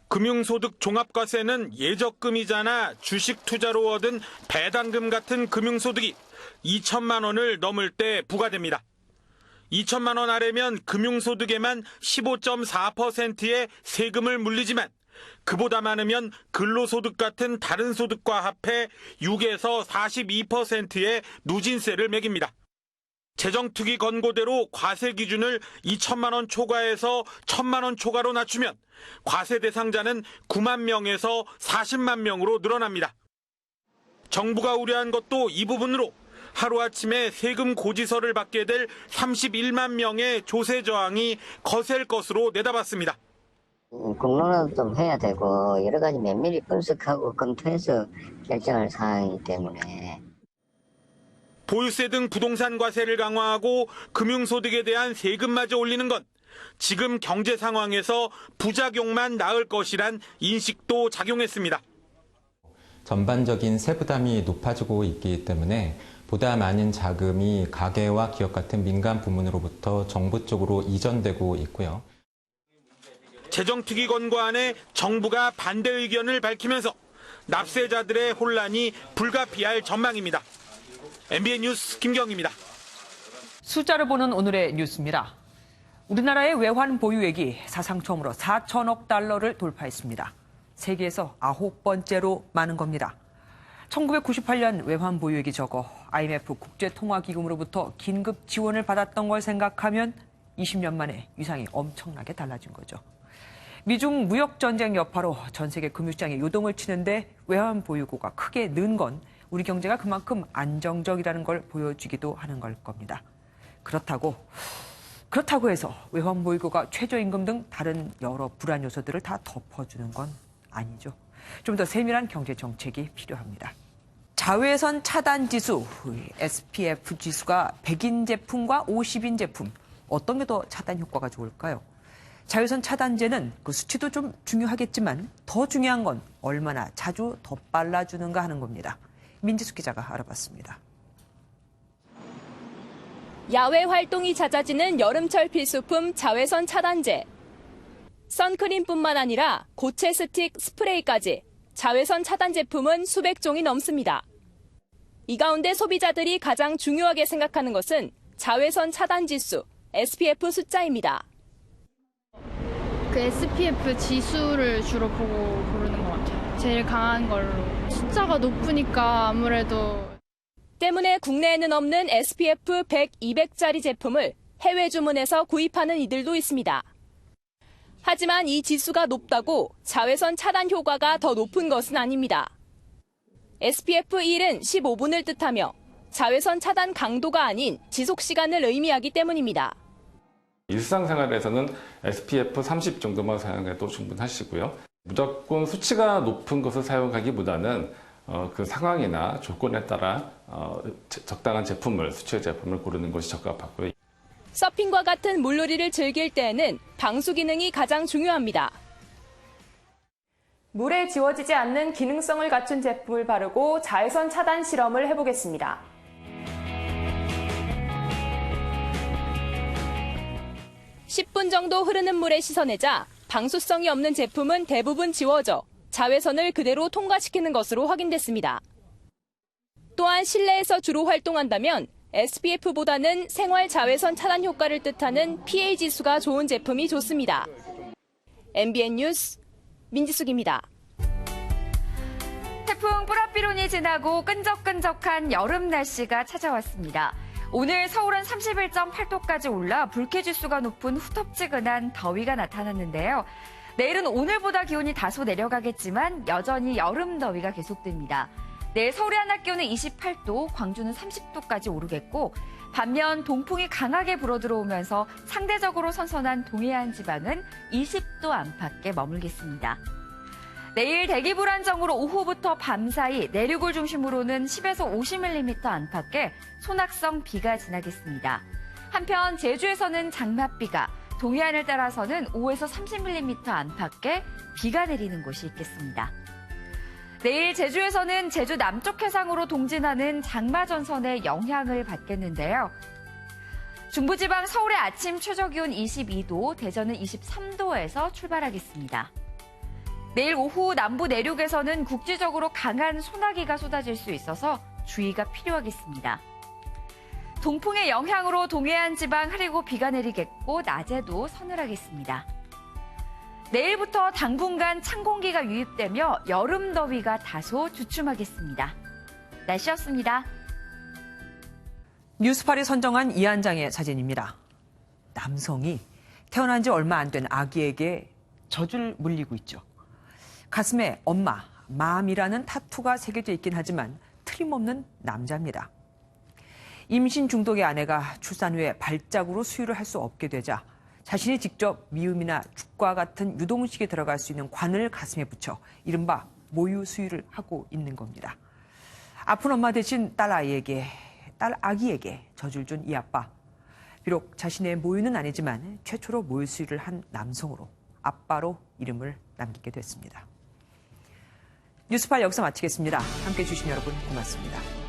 금융소득 종합과세는 예적금이자나 주식 투자로 얻은 배당금 같은 금융소득이 2천만 원을 넘을 때 부과됩니다. 2천만 원 아래면 금융소득에만 15.4%의 세금을 물리지만 그보다 많으면 근로소득 같은 다른 소득과 합해 6에서 42%의 누진세를 매깁니다. 재정특위 권고대로 과세 기준을 2천만 원 초과에서 1천만 원 초과로 낮추면 과세 대상자는 9만 명에서 40만 명으로 늘어납니다. 정부가 우려한 것도 이 부분으로 하루아침에 세금 고지서를 받게 될 31만 명의 조세 저항이 거셀 것으로 내다봤습니다. 공론화도 좀 해야 되고 여러 가지 면밀히 분석하고 검토해서 결정할 사항이기 때문에 보유세 등 부동산 과세를 강화하고 금융소득에 대한 세금마저 올리는 건 지금 경제 상황에서 부작용만 낳을 것이란 인식도 작용했습니다. 전반적인 세부담이 높아지고 있기 때문에 보다 많은 자금이 가계와 기업 같은 민간 부문으로부터 정부 쪽으로 이전되고 있고요. 재정특위 권고안에 정부가 반대 의견을 밝히면서 납세자들의 혼란이 불가피할 전망입니다. MBN 뉴스 김경입니다. 숫자를 보는 오늘의 뉴스입니다. 우리나라의 외환 보유액이 사상 처음으로 4천억 달러를 돌파했습니다. 세계에서 9번째로 많은 겁니다. 1998년 외환 보유액이 적어 IMF 국제통화기금으로부터 긴급 지원을 받았던 걸 생각하면 20년 만에 위상이 엄청나게 달라진 거죠. 미중 무역전쟁 여파로 전 세계 금융시장에 요동을 치는데 외환 보유고가 크게 는 건 우리 경제가 그만큼 안정적이라는 걸 보여주기도 하는 걸 겁니다. 그렇다고 해서 외환 보유고가 최저임금 등 다른 여러 불안 요소들을 다 덮어주는 건 아니죠. 좀 더 세밀한 경제 정책이 필요합니다. 자외선 차단 지수, SPF 지수가 100인 제품과 50인 제품, 어떤 게 더 차단 효과가 좋을까요? 자외선 차단제는 그 수치도 좀 중요하겠지만 더 중요한 건 얼마나 자주 덧발라주는가 하는 겁니다. 민지숙 기자가 알아봤습니다. 야외 활동이 잦아지는 여름철 필수품 자외선 차단제. 선크림뿐만 아니라 고체 스틱, 스프레이까지 자외선 차단 제품은 수백 종이 넘습니다. 이 가운데 소비자들이 가장 중요하게 생각하는 것은 자외선 차단 지수, SPF 숫자입니다. 그 SPF 지수를 주로 보고 고르는 것 같아요. 제일 강한 걸로. 숫자가 높으니까 아무래도. 때문에 국내에는 없는 SPF 100, 200짜리 제품을 해외 주문해서 구입하는 이들도 있습니다. 하지만 이 지수가 높다고 자외선 차단 효과가 더 높은 것은 아닙니다. SPF 1은 15분을 뜻하며 자외선 차단 강도가 아닌 지속 시간을 의미하기 때문입니다. 일상생활에서는 SPF 30 정도만 사용해도 충분하시고요. 무조건 수치가 높은 것을 사용하기보다는 그 상황이나 조건에 따라 적당한 제품을, 수치의 제품을 고르는 것이 적합하고요. 서핑과 같은 물놀이를 즐길 때에는 방수 기능이 가장 중요합니다. 물에 지워지지 않는 기능성을 갖춘 제품을 바르고 자외선 차단 실험을 해보겠습니다. (10분) 정도 흐르는 물에 씻어내자 방수성이 없는 제품은 대부분 지워져 자외선을 그대로 통과시키는 것으로 확인됐습니다. 또한 실내에서 주로 활동한다면 SPF보다는 생활 자외선 차단 효과를 뜻하는 PA 지수가 좋은 제품이 좋습니다. MBN 뉴스 민지숙입니다. 태풍 뿌라삐론이 지나고 끈적끈적한 여름 날씨가 찾아왔습니다. 오늘 서울은 31.8도까지 올라 불쾌지수가 높은 후텁지근한 더위가 나타났는데요. 내일은 오늘보다 기온이 다소 내려가겠지만 여전히 여름 더위가 계속됩니다. 내일 서울의 한낮 기온은 28도, 광주는 30도까지 오르겠고 반면 동풍이 강하게 불어들어오면서 상대적으로 선선한 동해안 지방은 20도 안팎에 머물겠습니다. 내일 대기 불안정으로 오후부터 밤사이 내륙을 중심으로는 10에서 50mm 안팎의 소낙성 비가 지나겠습니다. 한편 제주에서는 장맛비가, 동해안을 따라서는 5에서 30mm 안팎의 비가 내리는 곳이 있겠습니다. 내일 제주에서는 제주 남쪽 해상으로 동진하는 장마전선의 영향을 받겠는데요. 중부지방 서울의 아침 최저기온 22도, 대전은 23도에서 출발하겠습니다. 내일 오후 남부 내륙에서는 국지적으로 강한 소나기가 쏟아질 수 있어서 주의가 필요하겠습니다. 동풍의 영향으로 동해안 지방 흐리고 비가 내리겠고 낮에도 서늘하겠습니다. 내일부터 당분간 찬 공기가 유입되며 여름 더위가 다소 주춤하겠습니다. 날씨였습니다. 뉴스팔이 선정한 이 한 장의 사진입니다. 남성이 태어난 지 얼마 안 된 아기에게 젖을 물리고 있죠. 가슴에 엄마, 맘이라는 타투가 새겨져 있긴 하지만 틀림없는 남자입니다. 임신 중독의 아내가 출산 후에 발작으로 수유를 할 수 없게 되자 자신이 직접 미음이나 죽과 같은 유동식에 들어갈 수 있는 관을 가슴에 붙여 이른바 모유 수유를 하고 있는 겁니다. 아픈 엄마 대신 딸 아기에게 젖을 준 이 아빠. 비록 자신의 모유는 아니지만 최초로 모유 수유를 한 남성으로 아빠로 이름을 남기게 됐습니다. 뉴스팔 여기서 마치겠습니다. 함께해 주신 여러분 고맙습니다.